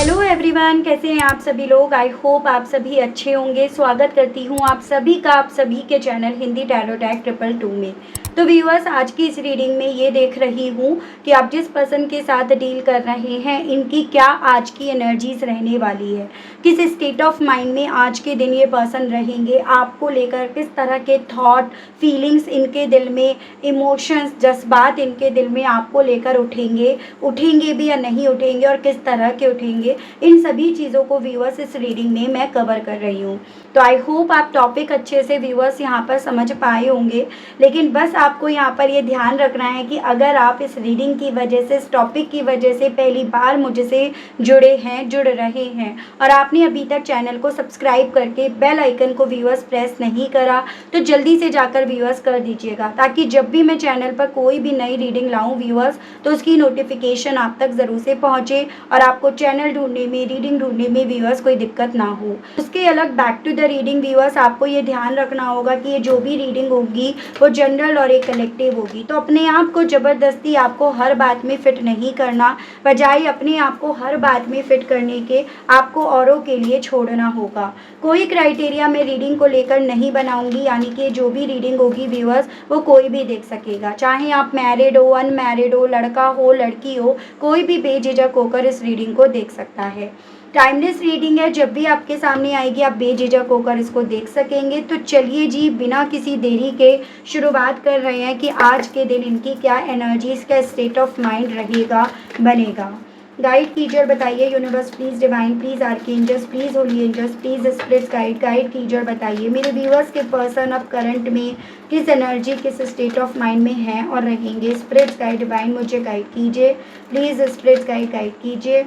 Hello everyone, कैसे हैं आप सभी लोग। आई होप आप सभी अच्छे होंगे। स्वागत करती हूँ आप सभी का आप सभी के चैनल हिंदी टैरो टैग 222 में। तो व्यूअर्स, आज की इस रीडिंग में ये देख रही हूँ कि आप जिस पर्सन के साथ डील कर रहे हैं इनकी क्या आज की एनर्जीज रहने वाली है, किस स्टेट ऑफ माइंड में आज के दिन ये पर्सन रहेंगे, आपको लेकर किस तरह के थॉट फीलिंग्स इनके दिल में, इमोशंस जज्बात इनके दिल में आपको लेकर उठेंगे भी या नहीं उठेंगे और किस तरह के उठेंगे, इन सभी चीज़ों को व्यूअर्स इस रीडिंग में मैं कवर कर रही हूँ। तो आई होप आप टॉपिक अच्छे से व्यूअर्स यहाँ पर समझ पाए होंगे। लेकिन बस आपको यहाँ पर ये ध्यान रखना है कि अगर आप इस रीडिंग की वजह से, इस टॉपिक की वजह से पहली बार मुझसे जुड़ रहे हैं और आपने अभी तक चैनल को सब्सक्राइब करके बेल आइकन को व्यूअर्स प्रेस नहीं करा, तो जल्दी से जाकर व्यूअर्स कर दीजिएगा, ताकि जब भी मैं चैनल पर कोई भी नई रीडिंग लाऊं व्यूअर्स, तो उसकी नोटिफिकेशन आप तक ज़रूर से पहुँचे और आपको चैनल ढूंढने में, रीडिंग ढूंढने में व्यूअर्स कोई दिक्कत ना हो। उसके अलग back to the reading viewers, आपको ये ध्यान रखना होगा कि ये जो भी रीडिंग होगी वो जनरल और एक कलेक्टिव होगी। तो अपने आप को ज़बरदस्ती आपको हर बात में फिट नहीं करना, बजाय अपने आप को हर बात में फिट करने के आपको औरों के लिए छोड़ना होगा। कोई क्राइटेरिया मैं रीडिंग को लेकर नहीं बनाऊंगी, यानी कि जो भी रीडिंग होगी व्यूअर्स वो कोई भी देख सकेगा, चाहे आप मैरिड हो, अनमैरिड हो, लड़का हो, लड़की हो, कोई भी बेझिझक होकर इस रीडिंग को देख सकता है। टाइमलेस रीडिंग है, जब भी आपके सामने आएगी आप बेझिझक होकर इसको देख सकेंगे। तो चलिए जी, बिना किसी देरी के शुरुआत कर रहे हैं कि आज के दिन इनकी क्या एनर्जीज का स्टेट ऑफ माइंड रहेगा, बनेगा। गाइड कीजिए और बताइए universe please, divine please, archangels please, holy angels please, spirits guide कीजिए और बताइए मेरे व्यूअर्स के पर्सन अब करंट में किस एनर्जी, किस स्टेट ऑफ माइंड में हैं और रहेंगे। स्पिरिट्स गाइड, डिवाइन मुझे गाइड कीजिए प्लीज़, स्पिरिट्स गाइड कीजिए।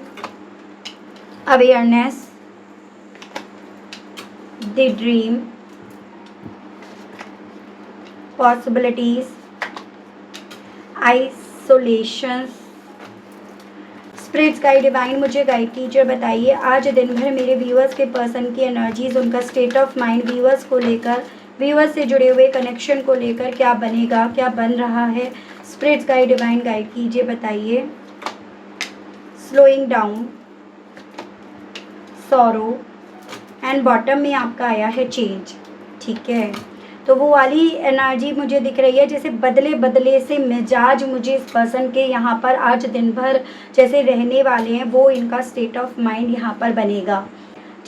Awareness, the dream, possibilities, isolation. Spirits guide, divine मुझे गाइड कीजिए और बताइए आज दिन भर मेरे व्यूअर्स के पर्सन की एनर्जीज, उनका स्टेट ऑफ माइंड व्यूअर्स को लेकर, व्यूअर्स से जुड़े हुए कनेक्शन को लेकर क्या बनेगा, क्या बन रहा है। स्पिरिट्स गाइड, डिवाइन गाइड कीजिए, बताइए। Slowing down, sorrow and bottom में आपका आया है चेंज। ठीक है, तो वो वाली एनर्जी मुझे दिख रही है, जैसे बदले बदले से मिजाज मुझे इस पर्सन के यहाँ पर आज दिन भर जैसे रहने वाले हैं, वो इनका स्टेट ऑफ माइंड यहाँ पर बनेगा।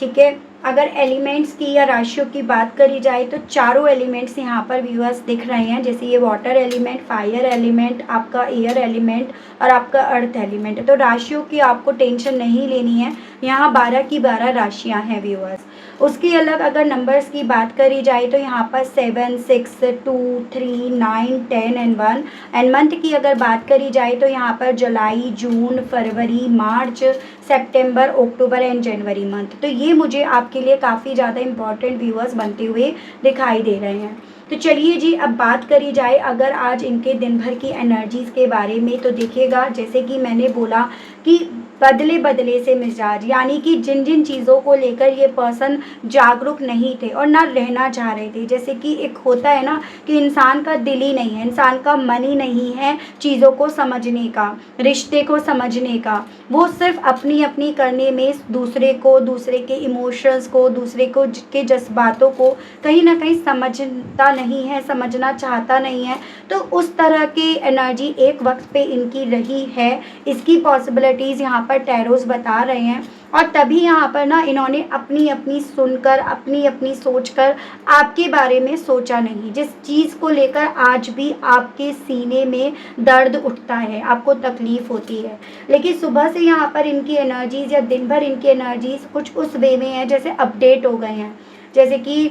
ठीक है, अगर एलिमेंट्स की या राशियों की बात करी जाए तो चारों एलिमेंट्स यहाँ पर व्यूअर्स दिख रहे हैं, जैसे ये वाटर एलिमेंट, फायर एलिमेंट, आपका एयर एलिमेंट और आपका अर्थ एलिमेंट। तो राशियों की आपको टेंशन नहीं लेनी है, यहाँ 12 की 12 राशियाँ हैं व्यूअर्स। उसके अलग अगर नंबर्स की बात करी जाए तो यहाँ पर 7, 6, 2, 3, 9, 10 एंड 1। एंड मंथ की अगर बात करी जाए तो यहाँ पर जुलाई, जून, फरवरी, मार्च, सितंबर, अक्टूबर एंड जनवरी मंथ। तो ये मुझे आपके लिए काफ़ी ज़्यादा इंपॉर्टेंट व्यूअर्स बनते हुए दिखाई दे रहे हैं। तो चलिए जी, अब बात करी जाए अगर आज इनके दिन भर की एनर्जीज़ के बारे में, तो देखिएगा जैसे कि मैंने बोला कि बदले बदले से मिजाज, यानी कि जिन जिन चीज़ों को लेकर ये पर्सन जागरूक नहीं थे और ना रहना चाह रहे थे, जैसे कि एक होता है ना कि इंसान का दिल ही नहीं है, इंसान का मन ही नहीं है चीज़ों को समझने का, रिश्ते को समझने का, वो सिर्फ अपनी अपनी करने में दूसरे को, दूसरे के इमोशंस को, दूसरे को के जज्बातों को कहीं ना कहीं समझता नहीं है, समझना चाहता नहीं है। तो उस तरह की एनर्जी एक वक्त पे इनकी रही है, इसकी पॉसिबिलिटीज़ यहाँ पर टैरोस बता रहे हैं। और तभी यहाँ पर ना इन्होंने अपनी अपनी सुनकर, अपनी अपनी सोचकर आपके बारे में सोचा नहीं, जिस चीज़ को लेकर आज भी आपके सीने में दर्द उठता है, आपको तकलीफ़ होती है। लेकिन सुबह से यहाँ पर इनकी एनर्जीज़ या दिन भर इनकी एनर्जीज़ कुछ उस वे में है जैसे अपडेट हो गए हैं, जैसे कि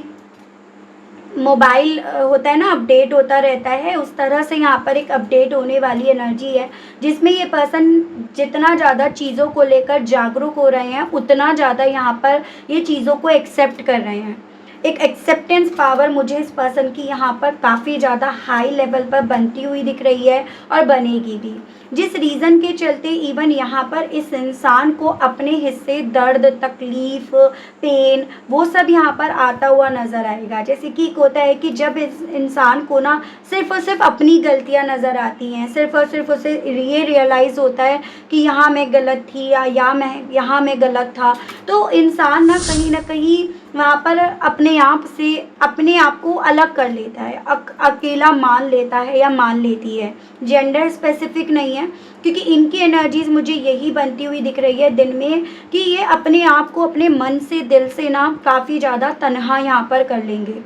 मोबाइल होता है ना, अपडेट होता रहता है, उस तरह से यहाँ पर एक अपडेट होने वाली एनर्जी है, जिसमें ये पर्सन जितना ज़्यादा चीज़ों को लेकर जागरूक हो रहे हैं उतना ज़्यादा यहाँ पर ये चीज़ों को एक्सेप्ट कर रहे हैं। एक एक्सेप्टेंस पावर मुझे इस पर्सन की यहाँ पर काफ़ी ज़्यादा हाई लेवल पर बनती हुई दिख रही है और बनेगी भी, जिस रीज़न के चलते इवन यहाँ पर इस इंसान को अपने हिस्से दर्द, तकलीफ़, पेन वो सब यहाँ पर आता हुआ नज़र आएगा। जैसे कि एक होता है कि जब इस इंसान को ना सिर्फ़ और सिर्फ अपनी गलतियाँ नज़र आती हैं, सिर्फ़ और सिर्फ उसे ये रियलाइज़ होता है कि यहाँ मैं गलत थी या मैं यहाँ मैं गलत था, तो इंसान ना कहीं वहाँ पर अपने आप से अपने आप को अलग कर लेता है, अकेला मान लेता है या मान लेती है। जेंडर स्पेसिफिक नहीं है, क्योंकि इनकी एनर्जीज मुझे यही बनती हुई दिख रही है दिन में कि ये अपने आप को अपने मन से, दिल से ना काफ़ी ज़्यादा तन्हा यहाँ पर कर लेंगे।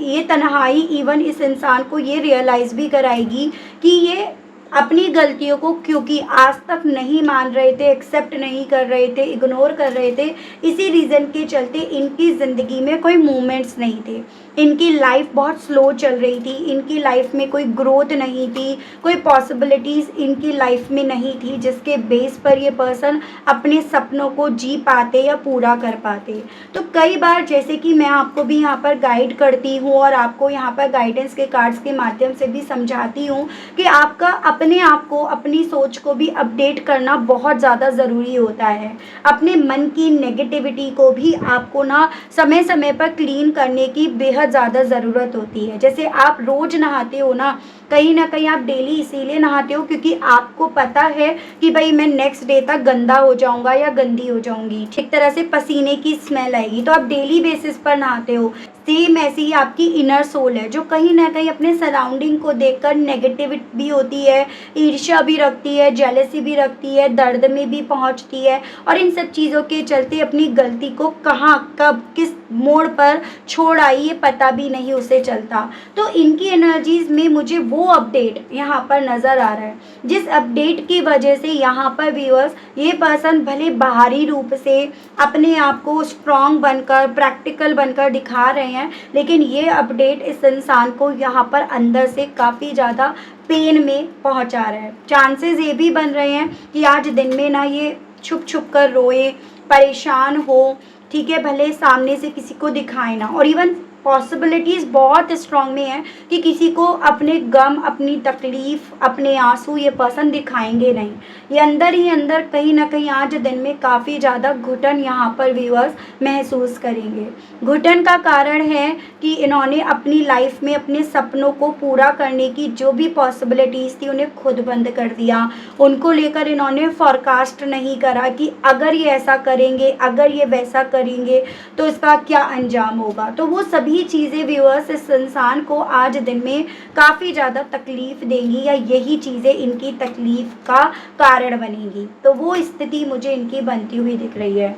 ये तन्हाई इवन इस इंसान को ये रियलाइज़ भी कराएगी कि ये अपनी गलतियों को क्योंकि आज तक नहीं मान रहे थे, एक्सेप्ट नहीं कर रहे थे, इग्नोर कर रहे थे, इसी रीज़न के चलते इनकी ज़िंदगी में कोई मूवमेंट्स नहीं थे। इनकी लाइफ बहुत स्लो चल रही थी, इनकी लाइफ में कोई ग्रोथ नहीं थी, कोई पॉसिबिलिटीज़ इनकी लाइफ में नहीं थी जिसके बेस पर ये पर्सन अपने सपनों को जी पाते या पूरा कर पाते। तो कई बार जैसे कि मैं आपको भी यहाँ पर गाइड करती हूँ और आपको यहाँ पर गाइडेंस के कार्ड्स के माध्यम से भी समझाती हूँ कि आपका अपने आप को, अपनी सोच को भी अपडेट करना बहुत ज़्यादा ज़रूरी होता है। अपने मन की नेगेटिविटी को भी आपको ना समय समय पर क्लीन करने की बेहद ज़्यादा ज़रूरत होती है। जैसे आप रोज़ नहाते हो ना कहीं आप डेली इसीलिए नहाते हो क्योंकि आपको पता है कि भाई मैं नेक्स्ट डे तक गंदा हो जाऊंगा या गंदी हो जाऊंगी, ठीक तरह से पसीने की स्मेल आएगी, तो आप डेली बेसिस पर नहाते हो। सेम ऐसी ही आपकी इनर सोल है जो कहीं ना कहीं अपने सराउंडिंग को देखकर नेगेटिव भी होती है, ईर्ष्या भी रखती है, जेलसी भी रखती है, दर्द में भी पहुंचती है, और इन सब चीज़ों के चलते अपनी गलती को कहाँ कब किस मोड़ पर छोड़ आई ये पता भी नहीं उसे चलता। तो इनकी एनर्जीज में मुझे वो अपडेट यहाँ पर नज़र आ रहा है, जिस अपडेट की वजह से यहाँ पर व्यूअर्स ये पर्सन भले बाहरी रूप से अपने आप को स्ट्रॉन्ग बनकर, प्रैक्टिकल बनकर दिखा रहे हैं, लेकिन ये अपडेट इस इंसान को यहाँ पर अंदर से काफ़ी ज़्यादा पेन में पहुँचा रहा है। चांसेस ये भी बन रहे हैं कि आज दिन में ना ये छुप छुप कर रोए, परेशान हो, ठीक है, भले सामने से किसी को दिखाए ना, और इवन पॉसिबिलिटीज़ बहुत स्ट्रॉन्ग में है कि किसी को अपने गम, अपनी तकलीफ़, अपने आंसू ये पर्सन दिखाएंगे नहीं। ये अंदर ही अंदर कहीं ना कहीं आज दिन में काफ़ी ज़्यादा घुटन यहाँ पर व्यूअर्स महसूस करेंगे। घुटन का कारण है कि इन्होंने अपनी लाइफ में अपने सपनों को पूरा करने की जो भी पॉसिबिलिटीज़ थी उन्हें खुद बंद कर दिया। उनको लेकर इन्होंने फॉरकास्ट नहीं करा कि अगर ये ऐसा करेंगे, अगर ये वैसा करेंगे तो इसका क्या अंजाम होगा। तो वो सभी चीज़ें व्यूअर्स इस इंसान को आज दिन में काफ़ी ज़्यादा तकलीफ़ देंगी या यही चीज़ें इनकी तकलीफ़ का कारण बनेंगी। तो वो स्थिति मुझे इनकी बनती हुई दिख रही है।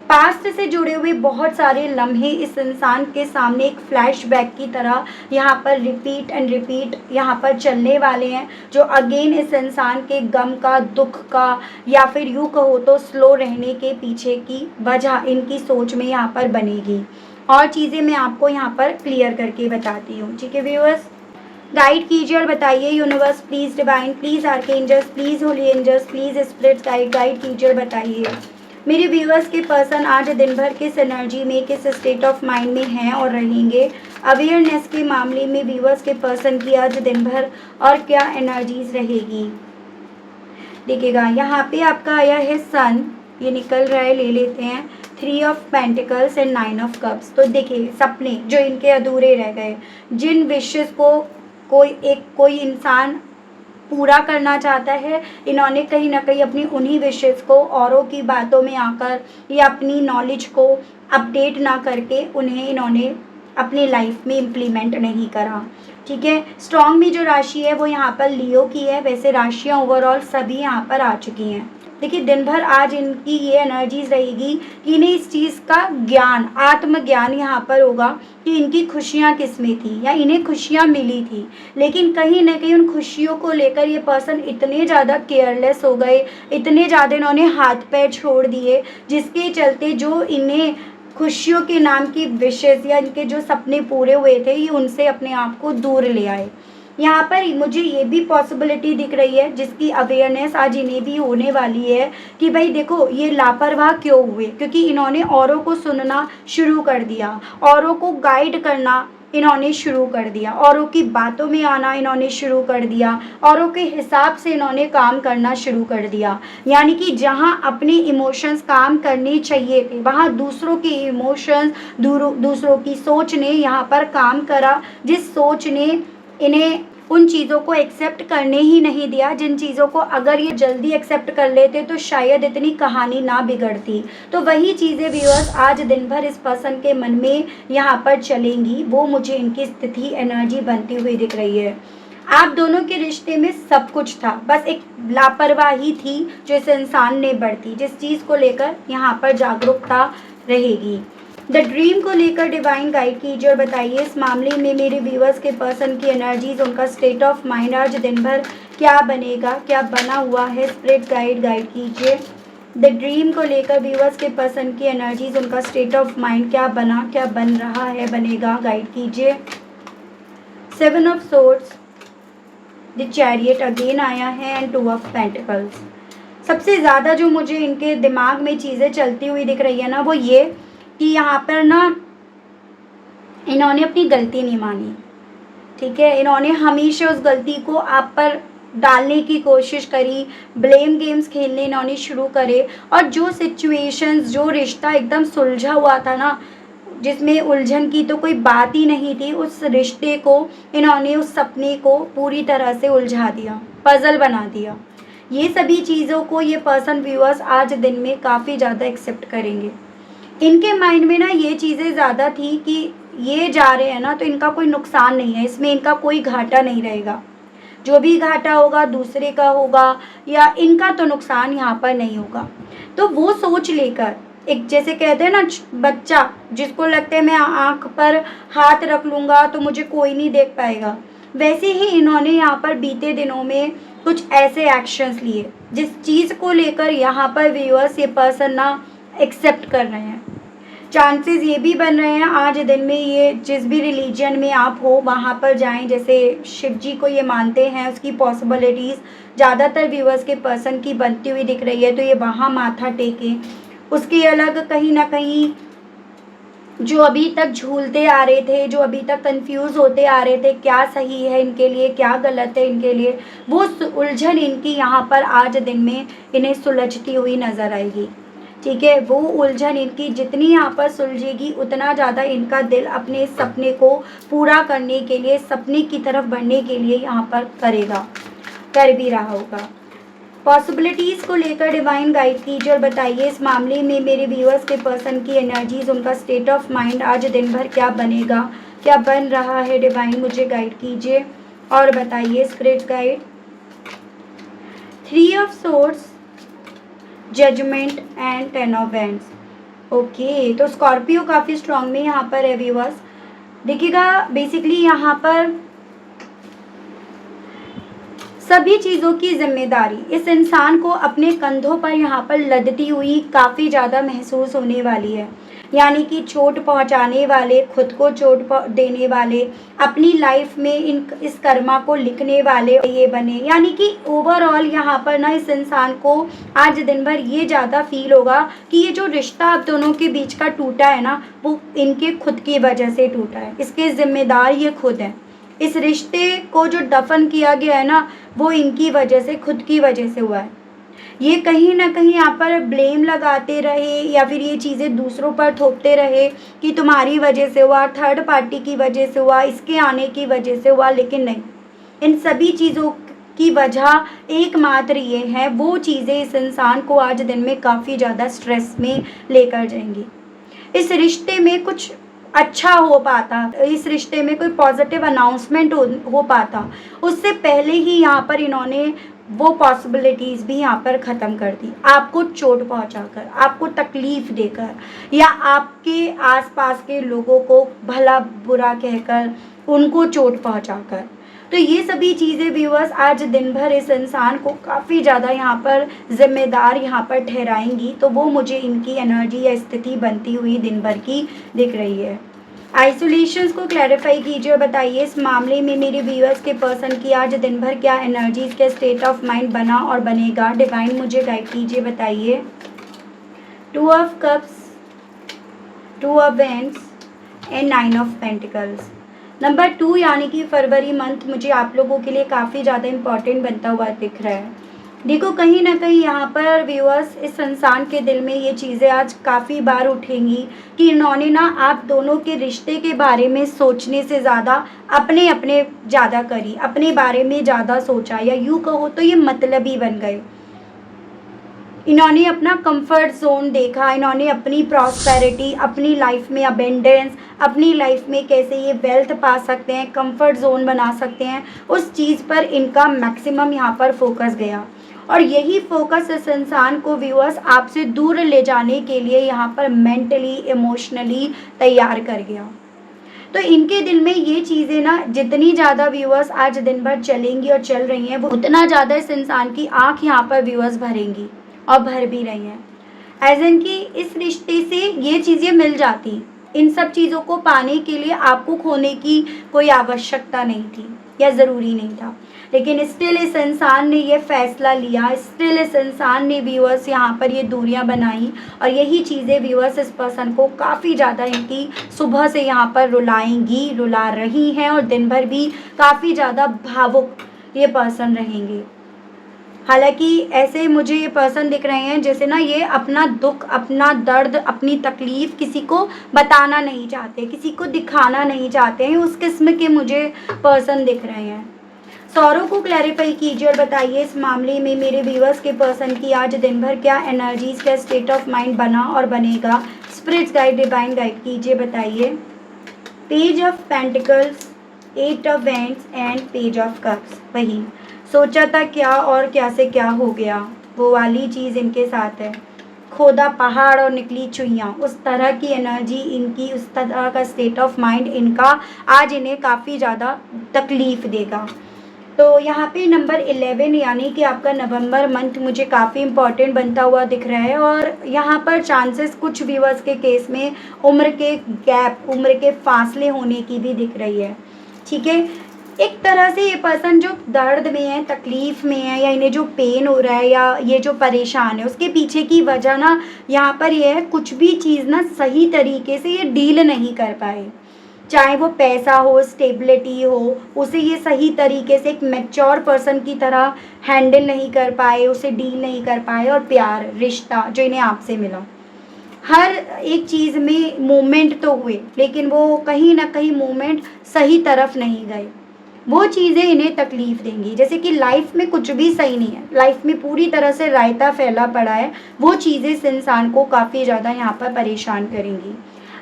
पास्ट से जुड़े हुए बहुत सारे लम्हे इस इंसान के सामने एक फ्लैशबैक की तरह यहाँ पर रिपीट एंड रिपीट यहाँ पर चलने वाले हैं, जो अगेन इस इंसान के गम का, दुख का, या फिर यूँ कहो तो स्लो रहने के पीछे की वजह इनकी सोच में यहाँ पर बनेगी। और चीज़ें मैं आपको यहाँ पर क्लियर करके बताती हूँ, ठीक है व्यूअर्स। गाइड कीजिए और बताइए universe please, divine please, archangels please, holy angels please, spirits guide कीजिए और बताइए मेरे व्यूअर्स के पर्सन आज दिन भर किस एनर्जी में, किस स्टेट ऑफ माइंड में हैं और रहेंगे। अवेयरनेस के मामले में व्यूअर्स के पर्सन की आज दिन भर और क्या एनर्जीज रहेगी। देखिएगा यहाँ पे आपका आया है सन, ये निकल रहा है, ले लेते हैं 3 of pentacles and 9 of cups. तो देखिए सपने जो इनके अधूरे रह गए, जिन विशेस को कोई इंसान पूरा करना चाहता है, इन्होंने कहीं ना कहीं अपनी उन्हीं विशेस को औरों की बातों में आकर या अपनी नॉलेज को अपडेट ना करके उन्हें इन्होंने अपनी लाइफ में इम्प्लीमेंट नहीं करा, ठीक है। स्ट्रॉन्ग में जो राशि है वो यहाँ पर लियो की है, वैसे राशियाँ ओवरऑल सभी यहाँ पर आ चुकी हैं। देखिए दिन भर आज इनकी ये एनर्जीज रहेगी कि इन्हें इस चीज़ का ज्ञान, आत्मज्ञान यहाँ पर होगा कि इनकी खुशियाँ किस में थी या इन्हें खुशियाँ मिली थी, लेकिन कहीं ना कहीं उन खुशियों को लेकर ये पर्सन इतने ज़्यादा केयरलेस हो गए, इतने ज़्यादा इन्होंने हाथ पैर छोड़ दिए, जिसके चलते जो इन्हें खुशियों के नाम की विशेष या इनके जो सपने पूरे हुए थे ये उनसे अपने आप को दूर ले आए। यहाँ पर मुझे ये भी पॉसिबिलिटी दिख रही है जिसकी अवेयरनेस आज इन्हें भी होने वाली है कि भाई देखो ये लापरवाह क्यों हुए, क्योंकि इन्होंने औरों को सुनना शुरू कर दिया, औरों को गाइड करना इन्होंने शुरू कर दिया, औरों की बातों में आना इन्होंने शुरू कर दिया, औरों के हिसाब से इन्होंने काम करना शुरू कर दिया। यानी कि जहाँ अपने इमोशंस काम करने चाहिए थे वहाँ दूसरों के इमोशंस, दूसरों की सोच ने यहाँ पर काम करा, जिस सोच ने इन्हें उन चीज़ों को एक्सेप्ट करने ही नहीं दिया, जिन चीज़ों को अगर ये जल्दी एक्सेप्ट कर लेते तो शायद इतनी कहानी ना बिगड़ती। तो वही चीज़ें व्यूअर्स आज दिन भर इस पर्सन के मन में यहाँ पर चलेंगी, वो मुझे इनकी स्थिति एनर्जी बनती हुई दिख रही है। आप दोनों के रिश्ते में सब कुछ था, बस एक लापरवाही थी जो इस इंसान ने बरती, जिस चीज़ को लेकर यहाँ पर जागरूकता रहेगी। द ड्रीम को लेकर डिवाइन गाइड कीजिए और बताइए इस मामले में मेरे व्यूअर्स के पर्सन की एनर्जीज, उनका स्टेट ऑफ माइंड आज दिन भर क्या बनेगा, क्या बना हुआ है। स्पिरिट गाइड कीजिए द ड्रीम को लेकर व्यूअर्स के पर्सन की एनर्जीज, उनका स्टेट ऑफ माइंड क्या बना, क्या बन रहा है, बनेगा, गाइड कीजिए। 7 of swords, the chariot again आया है एंड 2 ऑफ पेंटिकल्स। सबसे ज़्यादा जो मुझे इनके दिमाग में चीज़ें चलती हुई दिख रही है ना, वो ये कि यहाँ पर ना इन्होंने अपनी गलती नहीं मानी, ठीक है। इन्होंने हमेशा उस गलती को आप पर डालने की कोशिश करी, ब्लेम गेम्स खेलने इन्होंने शुरू करे, और जो सिचुएशंस, जो रिश्ता एकदम सुलझा हुआ था ना, जिसमें उलझन की तो कोई बात ही नहीं थी, उस रिश्ते को इन्होंने, उस सपने को पूरी तरह से उलझा दिया, पजल बना दिया। ये सभी चीज़ों को ये पर्सन व्यूअर्स आज दिन में काफ़ी ज़्यादा एक्सेप्ट करेंगे। इनके माइंड में ना ये चीज़ें ज़्यादा थी कि ये जा रहे हैं ना तो इनका कोई नुकसान नहीं है, इसमें इनका कोई घाटा नहीं रहेगा, जो भी घाटा होगा दूसरे का होगा, या इनका तो नुकसान यहाँ पर नहीं होगा। तो वो सोच लेकर, एक जैसे कहते हैं ना बच्चा जिसको लगता है मैं आँख पर हाथ रख लूँगा तो मुझे कोई नहीं देख पाएगा, वैसे ही इन्होंने यहाँ पर बीते दिनों में कुछ ऐसे एक्शंस लिए जिस चीज़ को लेकर यहाँ पर व्यूअर्स ये पर्सन ना एक्सेप्ट कर रहे हैं। चांसेस ये भी बन रहे हैं आज दिन में ये जिस भी रिलीजन में आप हो वहाँ पर जाएं, जैसे शिव जी को ये मानते हैं, उसकी पॉसिबिलिटीज़ ज़्यादातर व्यूअर्स के पर्सन की बनती हुई दिख रही है, तो ये वहाँ माथा टेकें। उसके अलग कहीं ना कहीं जो अभी तक झूलते आ रहे थे, जो अभी तक कंफ्यूज होते आ रहे थे, क्या सही है इनके लिए, क्या गलत है इनके लिए, वो उलझन इनकी यहाँ पर आज दिन में इन्हें सुलझती हुई नज़र आएगी, ठीक है। वो उलझन इनकी जितनी यहाँ पर सुलझेगी उतना ज़्यादा इनका दिल अपने सपने को पूरा करने के लिए, सपने की तरफ बढ़ने के लिए यहाँ पर करेगा, कर भी रहा होगा। पॉसिबिलिटीज़ को लेकर डिवाइन गाइड कीजिए और बताइए इस मामले में मेरे व्यूअर्स के पर्सन की एनर्जीज़, उनका स्टेट ऑफ माइंड आज दिन भर क्या बनेगा, क्या बन रहा है। डिवाइन मुझे गाइड कीजिए और बताइए spirit guide. 3 of swords, judgment and 10 of wands. Okay, तो स्कॉर्पियो काफ़ी स्ट्रांग में यहाँ पर है व्यूअर्स। देखिएगा बेसिकली यहाँ पर सभी चीज़ों की जिम्मेदारी इस इंसान को अपने कंधों पर यहाँ पर लदती हुई काफ़ी ज़्यादा महसूस होने वाली है। यानी कि चोट पहुँचाने वाले, खुद को चोट देने वाले, अपनी लाइफ में इस कर्मा को लिखने वाले ये बने। यानी कि ओवरऑल यहाँ पर ना इस इंसान को आज दिन भर ये ज़्यादा फील होगा कि ये जो रिश्ता आप दोनों के बीच का टूटा है ना, वो इनके खुद की वजह से टूटा है, इसके ज़िम्मेदार ये खुद हैं। इस रिश्ते को जो दफन किया गया है ना, वो इनकी वजह से, खुद की वजह से हुआ है। ये कहीं ना कहीं यहाँ पर ब्लेम लगाते रहे या फिर ये चीज़ें दूसरों पर थोपते रहे कि तुम्हारी वजह से हुआ, थर्ड पार्टी की वजह से हुआ, इसके आने की वजह से हुआ, लेकिन नहीं, इन सभी चीज़ों की वजह एकमात्र ये है, वो चीज़ें इस इंसान को आज दिन में काफ़ी ज़्यादा स्ट्रेस में लेकर जाएंगी। इस रिश्ते में कुछ अच्छा हो पाता, इस रिश्ते में कोई पॉजिटिव अनाउंसमेंट हो पाता, उससे पहले ही यहाँ पर इन्होंने वो पॉसिबिलिटीज़ भी यहाँ पर ख़त्म कर दी, आपको चोट पहुँचाकर, आपको तकलीफ़ देकर, या आपके आसपास के लोगों को भला बुरा कहकर उनको चोट पहुँचाकर। तो ये सभी चीज़ें व्यूअर्स आज दिन भर इस इंसान को काफ़ी ज़्यादा यहाँ पर जिम्मेदार यहाँ पर ठहराएंगी। तो वो मुझे इनकी एनर्जी या स्थिति बनती हुई दिन भर की दिख रही है। आइसोलेशंस को क्लैरिफाई कीजिए और बताइए इस मामले में मेरे व्यूअर्स के पर्सन की आज दिन भर क्या एनर्जीज, क्या स्टेट ऑफ माइंड बना और बनेगा। डिवाइन मुझे गाइड कीजिए, बताइए। 2 of cups, 2 of wands and 9 of pentacles. Number 2 यानी कि फरवरी मंथ मुझे आप लोगों के लिए काफ़ी ज़्यादा इम्पॉर्टेंट बनता हुआ दिख रहा है। देखो कहीं ना कहीं यहाँ पर व्यूअर्स, इस इंसान के दिल में ये चीज़ें आज काफ़ी बार उठेंगी कि इन्होंने ना आप दोनों के रिश्ते के बारे में सोचने से ज़्यादा अपने अपने ज़्यादा करी, अपने बारे में ज़्यादा सोचा, या यूँ कहो तो ये मतलबी बन गए। इन्होंने अपना कंफर्ट जोन देखा, इन्होंने अपनी प्रॉस्पेरिटी, अपनी लाइफ में अबेंडेंस, अपनी लाइफ में कैसे ये वेल्थ पा सकते हैं, कंफर्ट जोन बना सकते हैं, उस चीज़ पर इनका मैक्सिमम यहाँ पर फोकस गया। और यही फोकस इस इंसान को व्यूअर्स आपसे दूर ले जाने के लिए यहाँ पर मेंटली, इमोशनली तैयार कर गया। तो इनके दिल में ये चीज़ें ना जितनी ज़्यादा व्यूअर्स आज दिन भर चलेंगी और चल रही हैं, वो उतना ज़्यादा इस इंसान की आँख यहाँ पर व्यूअर्स भरेंगी और भर भी रही हैं। एज इन कि इस रिश्ते से ये चीज़ें मिल जाती, इन सब चीज़ों को पाने के लिए आपको खोने की कोई आवश्यकता नहीं थी या ज़रूरी नहीं था, लेकिन स्टिल इस इंसान ने ये फैसला लिया, स्टिल इस इंसान ने व्यूअर्स यहाँ पर ये दूरियां बनाई। और यही चीज़ें व्यूअर्स इस पर्सन को काफ़ी ज़्यादा इनकी सुबह से यहाँ पर रुलाएंगी, रुला रही हैं, और दिन भर भी काफ़ी ज़्यादा भावुक ये पर्सन रहेंगे। हालांकि ऐसे मुझे ये पर्सन दिख रहे हैं जैसे ना ये अपना दुख, अपना दर्द, अपनी तकलीफ़ किसी को बताना नहीं चाहते, किसी को दिखाना नहीं चाहते हैं, उस किस्म के मुझे पर्सन दिख रहे हैं। सौरों को क्लैरिफाई कीजिए और बताइए इस मामले में मेरे व्यूअर्स के पर्सन की आज दिन भर क्या एनर्जीज, क्या स्टेट ऑफ माइंड बना और बनेगा। स्पिरिट्स गाइड, डिवाइन गाइड कीजिए, बताइए। Page of pentacles, 8 of wands and page of cups. वही सोचा था क्या और क्या से क्या हो गया, वो वाली चीज़ इनके साथ है। खोदा पहाड़ और निकली चुइयाँ, उस तरह की एनर्जी इनकी, उस तरह का स्टेट ऑफ माइंड इनका आज इन्हें काफ़ी ज़्यादा तकलीफ़ देगा। तो यहाँ पे नंबर 11 यानी कि आपका नवंबर मंथ मुझे काफ़ी इम्पॉर्टेंट बनता हुआ दिख रहा है। और यहाँ पर चांसेस कुछ व्यूअर्स के केस में उम्र के गैप, उम्र के फासले होने की भी दिख रही है। ठीक है, एक तरह से ये पर्सन जो दर्द में है, तकलीफ़ में है, या इन्हें जो पेन हो रहा है या ये जो परेशान है, उसके पीछे की वजह ना यहाँ पर ये है कुछ भी चीज़ ना सही तरीके से ये डील नहीं कर पाए। चाहे वो पैसा हो, स्टेबिलिटी हो, उसे ये सही तरीके से एक मैच्योर पर्सन की तरह हैंडल नहीं कर पाए, उसे डील नहीं कर पाए। और प्यार, रिश्ता जो इन्हें आपसे मिला, हर एक चीज़ में मूवमेंट तो हुए, लेकिन वो कहीं ना कहीं मूवमेंट सही तरफ नहीं गए। वो चीज़ें इन्हें तकलीफ़ देंगी। जैसे कि लाइफ में कुछ भी सही नहीं है, लाइफ में पूरी तरह से रायता फैला पड़ा है, वो चीज़ें इस इंसान को काफ़ी ज़्यादा यहाँ पर परेशान करेंगी।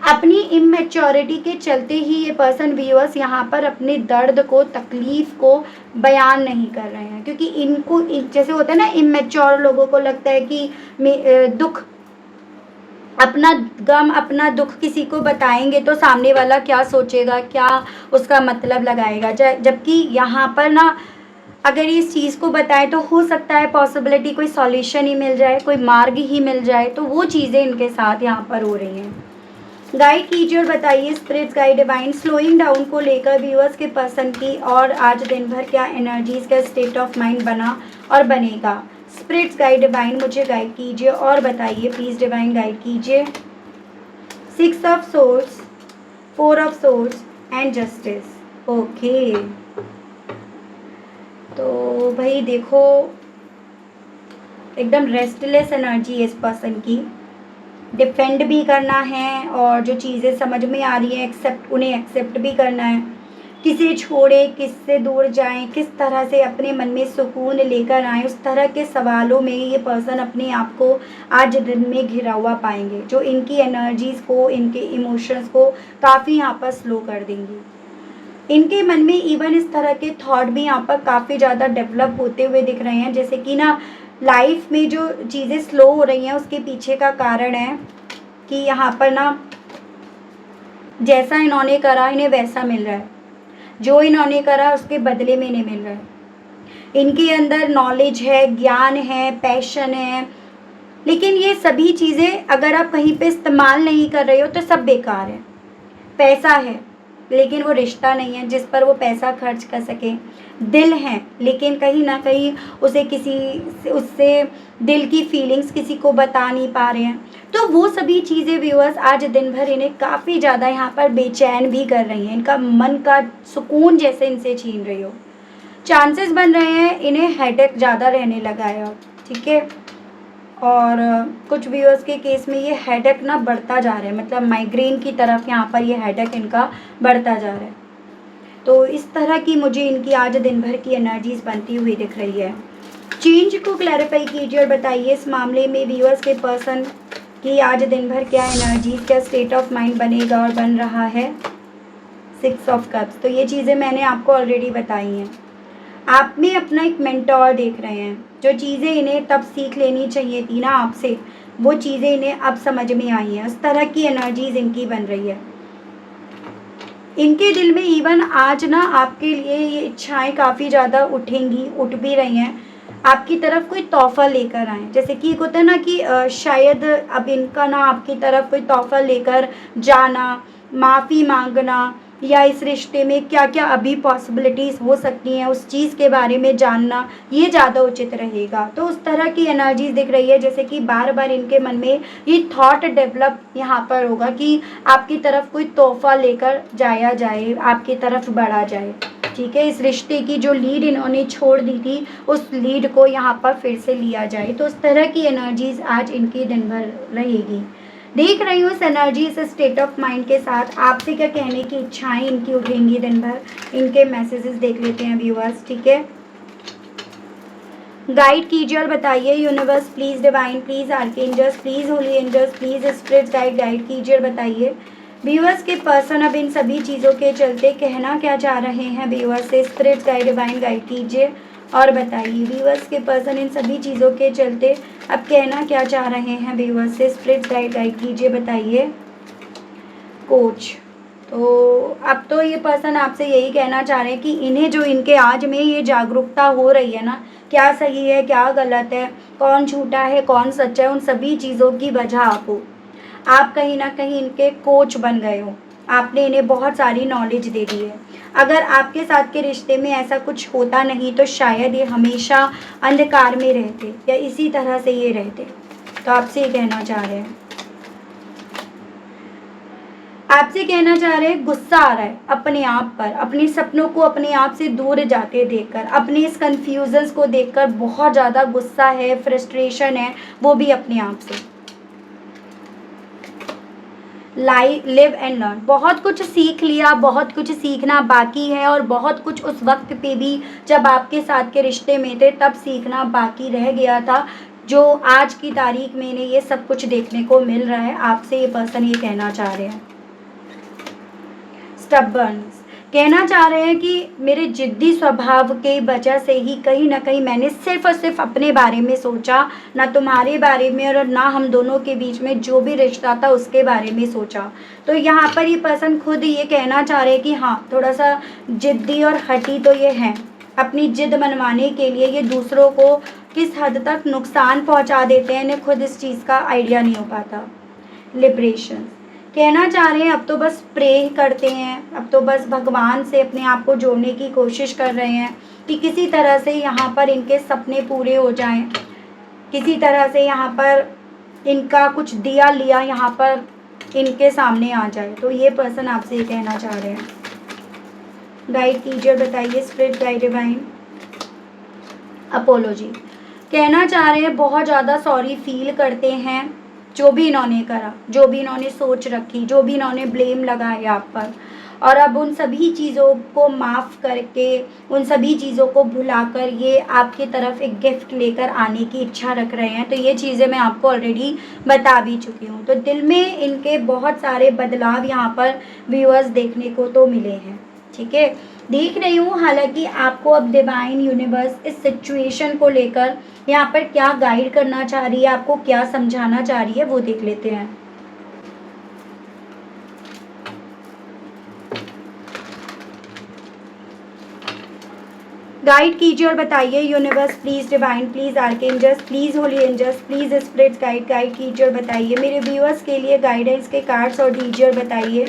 अपनी इमेच्योरिटी के चलते ही ये पर्सन व्यूअर्स यहाँ पर अपने दर्द को, तकलीफ़ को बयान नहीं कर रहे हैं, क्योंकि इनको जैसे होता है ना, इमेच्योर लोगों को लगता है कि दुख, अपना गम, अपना दुख किसी को बताएंगे तो सामने वाला क्या सोचेगा, क्या उसका मतलब लगाएगा। जबकि यहाँ पर ना अगर इस चीज़ को बताए तो हो सकता है पॉसिबिलिटी कोई सॉल्यूशन ही मिल जाए, कोई मार्ग ही मिल जाए। तो वो चीज़ें इनके साथ यहाँ पर हो रही हैं। गाइड कीजिए और बताइए spirits guide, divine slowing down को लेकर व्यूअर्स के पर्सन की और आज दिन भर क्या एनर्जीज, का स्टेट ऑफ माइंड बना और बनेगा। स्पिरिट्स गाइड, डिवाइन मुझे गाइड कीजिए और बताइए प्लीज़, डिवाइन गाइड कीजिए। 6 of swords, 4 of swords and justice. Okay, तो भाई देखो एकदम रेस्टलेस एनर्जी है इस पर्सन की। डिफेंड भी करना है और जो चीज़ें समझ में आ रही हैं उन्हें एक्सेप्ट भी करना है। किसे छोड़े, किससे दूर जाएं, किस तरह से अपने मन में सुकून लेकर आएं, उस तरह के सवालों में ये पर्सन अपने आप को आज दिन में घिरा हुआ पाएंगे, जो इनकी एनर्जीज़ को, इनके इमोशंस को काफ़ी यहाँ पर स्लो कर देंगी। इनके मन में इवन इस तरह के थॉट भी यहाँ पर काफ़ी ज़्यादा डेवलप होते हुए दिख रहे हैं, जैसे कि ना लाइफ में जो चीज़ें स्लो हो रही हैं उसके पीछे का कारण है कि यहाँ पर ना जैसा इन्होंने करा इन्हें वैसा मिल रहा है, जो इन्होंने करा उसके बदले में इन्हें मिल रहा है। इनके अंदर नॉलेज है, ज्ञान है, पैशन है, लेकिन ये सभी चीज़ें अगर आप कहीं पे इस्तेमाल नहीं कर रहे हो तो सब बेकार है। पैसा है लेकिन वो रिश्ता नहीं है जिस पर वो पैसा खर्च कर सके। दिल है लेकिन कहीं ना कहीं उससे दिल की फीलिंग्स किसी को बता नहीं पा रहे हैं। तो वो सभी चीज़ें व्यूअर्स आज दिन भर इन्हें काफ़ी ज़्यादा यहाँ पर बेचैन भी कर रही हैं, इनका मन का सुकून जैसे इनसे छीन रही हो। चांसेस बन रहे हैं इन्हें हेडेक ज़्यादा रहने लगा है अब, ठीक है। और कुछ व्यूअर्स के केस में ये हेडेक ना बढ़ता जा रहा है, मतलब माइग्रेन की तरफ यहाँ पर ये हेडेक इनका बढ़ता जा रहा है। तो इस तरह की मुझे इनकी आज दिन भर की एनर्जीज बनती हुई दिख रही है। चेंज को क्लैरिफाई कीजिए और बताइए इस मामले में व्यूअर्स के पर्सन की आज दिन भर क्या एनर्जीज, क्या स्टेट ऑफ माइंड बनेगा और बन रहा है। 6 ऑफ कप्स, तो ये चीज़ें मैंने आपको ऑलरेडी बताई हैं। आप में अपना एक मेंटोर देख रहे हैं, जो चीज़ें इन्हें तब सीख लेनी चाहिए थी ना आपसे, वो चीज़ें इन्हें अब समझ में आई हैं। उस तरह की एनर्जीज इनकी बन रही है। इनके दिल में इवन आज ना आपके लिए ये इच्छाएं काफ़ी ज़्यादा उठेंगी, उठ भी रही हैं। आपकी तरफ कोई तोहफ़ा लेकर आए, जैसे कि एक होता है ना कि शायद अब इनका ना आपकी तरफ कोई तोहफ़ा लेकर जाना, माफ़ी मांगना, या इस रिश्ते में क्या क्या अभी पॉसिबिलिटीज़ हो सकती हैं उस चीज़ के बारे में जानना, ये ज़्यादा उचित रहेगा। तो उस तरह की एनर्जीज दिख रही है, जैसे कि बार बार इनके मन में ये थॉट डेवलप यहाँ पर होगा कि आपकी तरफ कोई तोहफ़ा लेकर जाया जाए, आपकी तरफ बढ़ा जाए, ठीक है। इस रिश्ते की जो लीड इन्होंने छोड़ दी थी उस लीड को यहाँ पर फिर से लिया जाए। तो उस तरह की एनर्जीज आज इनकी दिन भर रहेगी। देख रही हूँ इस एनर्जी, इस स्टेट ऑफ माइंड के साथ आपसे क्या कहने की इच्छाएं इनकी उठेंगी दिन भर। इनके मैसेजेस देख लेते हैं व्यूअर्स, ठीक है। गाइड कीजिए और बताइए universe please, divine please, archangels please, holy angels please, spirit guide कीजिए और बताइए व्यूअर्स के पर्सन अब इन सभी चीज़ों के चलते कहना क्या चाह रहे हैं व्यूअर्स से। स्पिरिट गाइड, डिवाइन गाइड कीजिए और बताइए व्यूअर्स के पर्सन इन सभी चीज़ों के चलते अब कहना क्या चाह रहे हैं व्यूअर्स से। स्पिरिट गाइड कीजिए, बताइए। कोच, तो अब तो ये पर्सन आपसे यही कहना चाह रहे हैं कि इन्हें जो इनके आज में ये जागरूकता हो रही है ना, क्या सही है क्या गलत है, कौन झूठा है कौन सच्चा है, उन सभी चीज़ों की वजह आप कहीं ना कहीं इनके कोच बन गए हो। आपने इन्हें बहुत सारी नॉलेज दे दी है। अगर आपके साथ के रिश्ते में ऐसा कुछ होता नहीं तो शायद ये हमेशा अंधकार में रहते या इसी तरह से ये रहते। तो आपसे ये कहना चाह रहे हैं, आपसे कहना चाह रहे हैं गुस्सा आ रहा है अपने आप पर, अपने सपनों को अपने आप से दूर जाते देखकर, अपने इस कन्फ्यूजन्स को देखकर बहुत ज़्यादा गुस्सा है, फ्रस्ट्रेशन है, वो भी अपने आप से। लिव एंड लर्न, बहुत कुछ सीख लिया, बहुत कुछ सीखना बाकी है और बहुत कुछ उस वक्त पे भी जब आपके साथ के रिश्ते में थे तब सीखना बाकी रह गया था, जो आज की तारीख में इन्हें ये सब कुछ देखने को मिल रहा है। आपसे ये पर्सन ये कहना चाह रहे हैं। स्टबर्ननेस, कहना चाह रहे हैं कि मेरे जिद्दी स्वभाव के वजह से ही कहीं ना कहीं मैंने सिर्फ और सिर्फ अपने बारे में सोचा, ना तुम्हारे बारे में और ना हम दोनों के बीच में जो भी रिश्ता था उसके बारे में सोचा। तो यहाँ पर ये पर्सन खुद ये कहना चाह रहे हैं कि हाँ, थोड़ा सा जिद्दी और हठी तो ये हैं। अपनी जिद मनवाने के लिए ये दूसरों को किस हद तक नुकसान पहुँचा देते हैं, इन्हें खुद इस चीज़ का आइडिया नहीं हो पाता। लिबरेशन, कहना चाह रहे हैं अब तो बस प्रे करते हैं, अब तो बस भगवान से अपने आप को जोड़ने की कोशिश कर रहे हैं कि किसी तरह से यहाँ पर इनके सपने पूरे हो जाएं, किसी तरह से यहाँ पर इनका कुछ दिया लिया यहाँ पर इनके सामने आ जाए। तो ये पर्सन आपसे ये कहना चाह रहे हैं। गाइड कीजिए और बताइए स्पिरिट गाइड, डिवाइन। अपोलॉजी, कहना चाह रहे हैं बहुत ज़्यादा सॉरी फील करते हैं जो भी इन्होंने करा, जो भी इन्होंने सोच रखी, जो भी इन्होंने ब्लेम लगाया आप पर, और अब उन सभी चीज़ों को माफ़ करके, उन सभी चीज़ों को भुलाकर ये आपकी तरफ एक गिफ्ट लेकर आने की इच्छा रख रहे हैं। तो ये चीज़ें मैं आपको ऑलरेडी बता भी चुकी हूँ। तो दिल में इनके बहुत सारे बदलाव यहाँ पर व्यूअर्स देखने को तो मिले हैं, ठीक है। देख रही हूँ हालांकि आपको अब डिवाइन यूनिवर्स इस सिचुएशन को लेकर यहाँ पर क्या गाइड करना चाह रही है, आपको क्या समझाना चाह रही है, वो देख लेते हैं। गाइड कीजिए और बताइए universe please, divine please, archangels please, holy angels please, spirits guide कीजिए और बताइए मेरे व्यूअर्स के लिए गाइडेंस के कार्ड्स और दीजिए और बताइए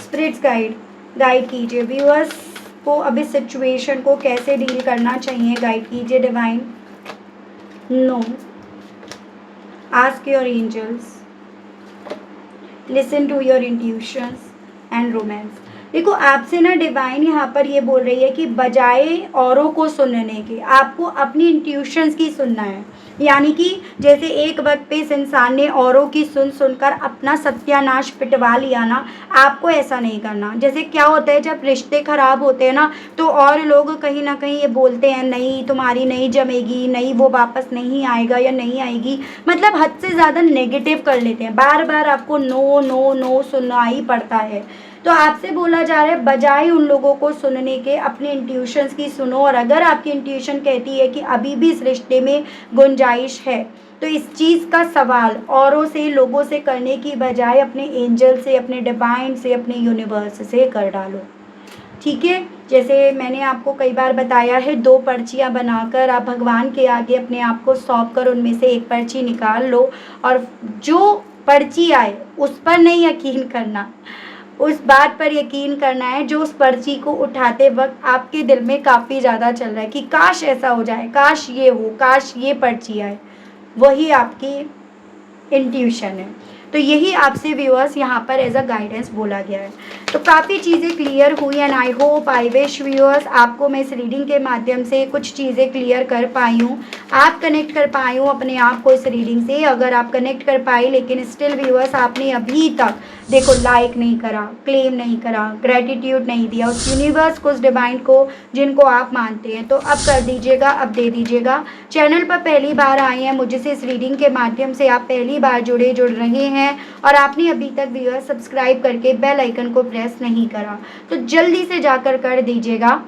स्पिरिट्स गाइड कीजिए व्यूअर्स को अब इस सिचुएशन को कैसे डील करना चाहिए, गाइड कीजिए divine. No, ask your angels, listen to your intuitions and romance. देखो आपसे ना डिवाइन यहाँ पर ये बोल रही है कि बजाय औरों को सुनने के आपको अपनी इंट्यूशंस की सुनना है। यानी कि जैसे एक वक्त पे इस इंसान ने औरों की सुनकर अपना सत्यानाश पिटवा लिया ना, आपको ऐसा नहीं करना। जैसे क्या होता है जब रिश्ते खराब होते हैं ना, तो और लोग कहीं ना कहीं ये बोलते हैं नहीं तुम्हारी नहीं जमेगी, नहीं वो वापस नहीं आएगा या नहीं आएगी, मतलब हद से ज़्यादा नेगेटिव कर लेते हैं। बार बार आपको नो नो नो सुनना ही पड़ता है। तो आपसे बोला जा रहा है बजाय उन लोगों को सुनने के अपने इंट्यूशंस की सुनो। और अगर आपकी इंट्यूशन कहती है कि अभी भी इस रिश्ते में गुंजाइश है, तो इस चीज़ का सवाल औरों से लोगों से करने की बजाय अपने एंजल से, अपने डिवाइन से, अपने यूनिवर्स से कर डालो। ठीक है, जैसे मैंने आपको कई बार बताया है, 2 पर्चियाँ बनाकर आप भगवान के आगे अपने आप को सौंप कर उनमें से एक पर्ची निकाल लो और जो पर्ची आए उस पर नहीं यकीन करना, उस बात पर यकीन करना है जो उस पर्ची को उठाते वक्त आपके दिल में काफ़ी ज़्यादा चल रहा है कि काश ऐसा हो जाए, काश ये हो, काश ये पर्ची आए। वही आपकी इंट्यूशन है। तो यही आपसे व्यूअर्स यहाँ पर एज अ गाइडेंस बोला गया है। तो काफ़ी चीज़ें क्लियर हुई and I hope I wish viewers आपको मैं इस रीडिंग के माध्यम से कुछ चीज़ें क्लियर कर पाई हूँ, आप कनेक्ट कर पाई हूँ अपने आप को इस रीडिंग से। अगर आप कनेक्ट कर पाए लेकिन स्टिल व्यूअर्स आपने अभी तक देखो लाइक नहीं करा, क्लेम नहीं करा, ग्रेटिट्यूड नहीं दिया उस यूनिवर्स को, उस डिवाइन को जिनको आप मानते हैं, तो अब कर दीजिएगा, अब दे दीजिएगा। चैनल पर पहली बार आए हैं, मुझसे इस रीडिंग के माध्यम से आप पहली बार जुड़ रहे हैं और आपने अभी तक व्यूअर्स सब्सक्राइब करके बेल आइकन को प्रेस नहीं करा, तो जल्दी से जाकर कर दीजिएगा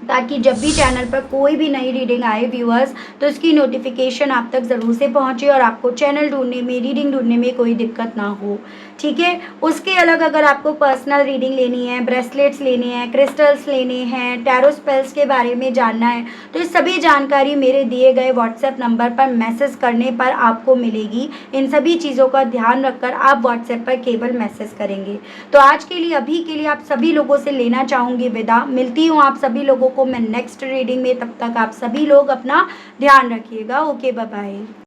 ताकि जब भी चैनल पर कोई भी नई रीडिंग आए व्यूअर्स तो इसकी नोटिफिकेशन आप तक ज़रूर से पहुंचे और आपको चैनल ढूंढने में, रीडिंग ढूंढने में कोई दिक्कत ना हो। ठीक है, उसके अलग अगर आपको पर्सनल रीडिंग लेनी है, ब्रेसलेट्स लेने हैं, क्रिस्टल्स लेने हैं, टैरो स्पेल्स के बारे में जानना है, तो ये सभी जानकारी मेरे दिए गए व्हाट्सएप नंबर पर मैसेज करने पर आपको मिलेगी। इन सभी चीज़ों का ध्यान रखकर आप व्हाट्सएप पर केवल मैसेज करेंगे। तो आज के लिए, अभी के लिए आप सभी लोगों से लेना चाहूँगी विदा। मिलती हूँ आप सभी लोगों को मैं नेक्स्ट रीडिंग में, तब तक आप सभी लोग अपना ध्यान रखिएगा। Okay, bye bye.